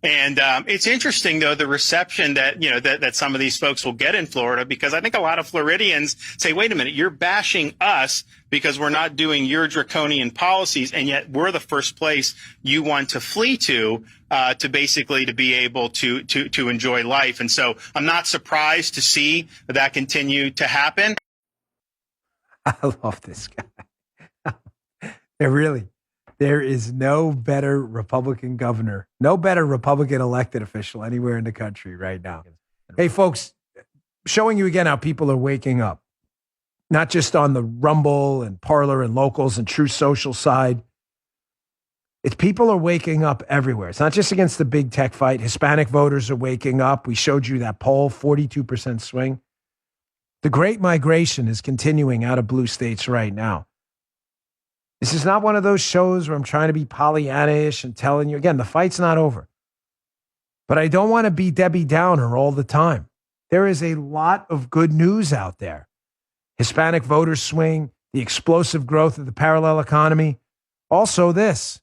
And it's interesting, though, the reception that, that some of these folks will get in Florida, because I think a lot of Floridians say, wait a minute, you're bashing us because we're not doing your draconian policies. And yet we're the first place you want to flee to basically to be able to enjoy life. And so I'm not surprised to see that continue to happen. I love this guy. There is no better Republican governor, no better Republican elected official anywhere in the country right now. Hey, folks, showing you again how people are waking up, not just on the Rumble and Parler and Locals and True Social side. It's people are waking up everywhere. It's not just against the big tech fight. Hispanic voters are waking up. We showed you that poll, 42% swing. The great migration is continuing out of blue states right now. This is not one of those shows where I'm trying to be Pollyannish and telling you, again, the fight's not over. But I don't want to be Debbie Downer all the time. There is a lot of good news out there. Hispanic voter swing, the explosive growth of the parallel economy. Also this,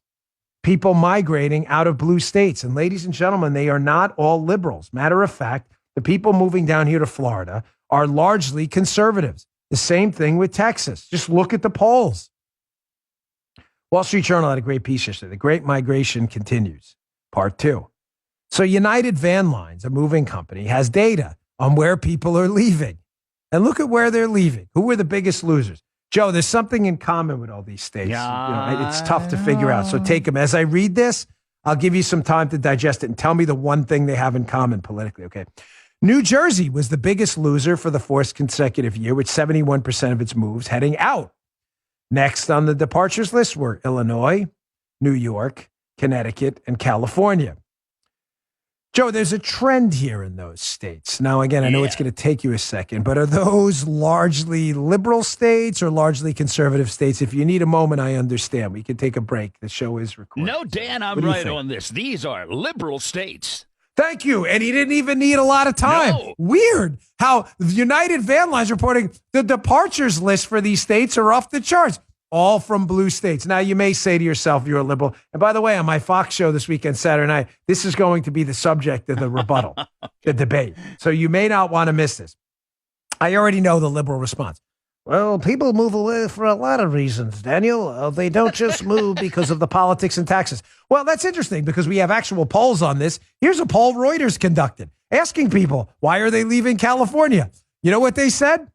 people migrating out of blue states. And ladies and gentlemen, they are not all liberals. Matter of fact, the people moving down here to Florida are largely conservatives. The same thing with Texas. Just look at the polls. Wall Street Journal had a great piece yesterday. The Great Migration continues, part 2. So United Van Lines, a moving company, has data on where people are leaving. And look at where they're leaving. Who were the biggest losers? Joe, there's something in common with all these states. Yeah, it's tough to figure out. So take them. As I read this, I'll give you some time to digest it and tell me the one thing they have in common politically, okay? New Jersey was the biggest loser for the fourth consecutive year, with 71% of its moves heading out. Next on the departures list were Illinois, New York, Connecticut, and California. Joe, there's a trend here in those states. Now, again, I know it's going to take you a second, but are those largely liberal states or largely conservative states? If you need a moment, I understand. We can take a break. The show is recorded. No, Dan, I'm right on this. These are liberal states. Thank you. And he didn't even need a lot of time. No. Weird how United Van Lines reporting the departures list for these states are off the charts, all from blue states. Now, you may say to yourself, you're a liberal. And by the way, on my Fox show this weekend, Saturday night, this is going to be the subject of the rebuttal, the debate. So you may not want to miss this. I already know the liberal response. Well, people move away for a lot of reasons, Daniel. They don't just move because of the politics and taxes. Well, that's interesting because we have actual polls on this. Here's a poll Reuters conducted asking people, why are they leaving California? You know what they said?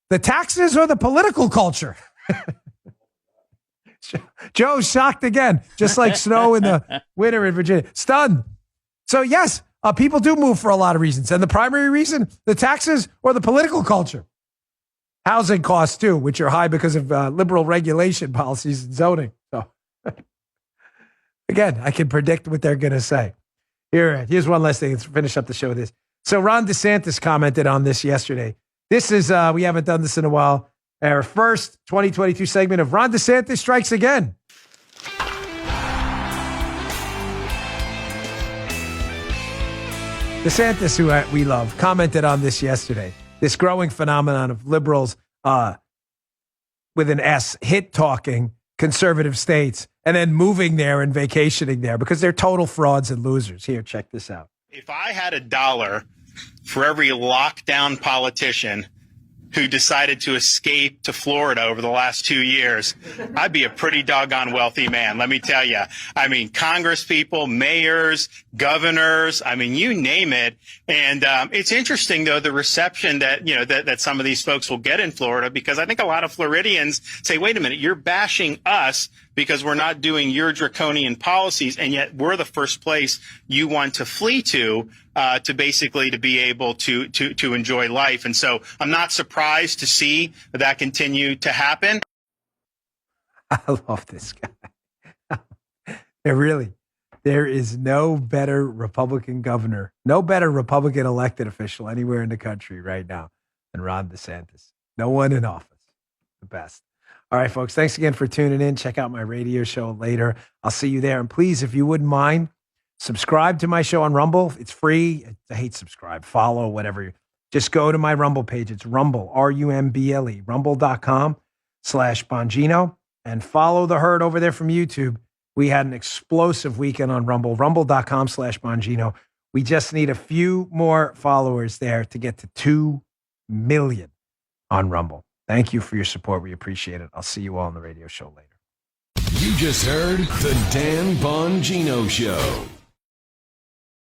The taxes or the political culture? Joe's shocked again, just like snow in the winter in Virginia. Stunned. So yes, people do move for a lot of reasons. And the primary reason, the taxes or the political culture. Housing costs, too, which are high because of liberal regulation policies and zoning. So, again, I can predict what they're going to say. Here's one last thing. Let's finish up the show with this. So Ron DeSantis commented on this yesterday. This is, we haven't done this in a while, our first 2022 segment of Ron DeSantis Strikes Again. DeSantis, who we love, commented on this yesterday. This growing phenomenon of liberals with an S, hit talking conservative states and then moving there and vacationing there because they're total frauds and losers. Here, check this out. If I had $1 for every lockdown politician who decided to escape to Florida over the last 2 years, I'd be a pretty doggone wealthy man, let me tell you. I mean, Congress people, mayors, governors, I mean, you name it. And it's interesting, though, the reception that, that some of these folks will get in Florida, because I think a lot of Floridians say, wait a minute, you're bashing us because we're not doing your draconian policies, and yet we're the first place you want to flee to basically to be able to enjoy life. And so I'm not surprised to see that continue to happen. I love this guy. There is no better Republican governor, no better Republican elected official anywhere in the country right now than Ron DeSantis. No one in office. The best. All right, folks, thanks again for tuning in. Check out my radio show later. I'll see you there. And please, if you wouldn't mind, subscribe to my show on Rumble. It's free. I hate subscribe, follow, whatever. Just go to my Rumble page. It's Rumble, R-U-M-B-L-E, rumble.com/Bongino. And follow the herd over there from YouTube. We had an explosive weekend on Rumble, rumble.com/Bongino. We just need a few more followers there to get to 2 million on Rumble. Thank you for your support. We appreciate it. I'll see you all on the radio show later. You just heard The Dan Bongino Show.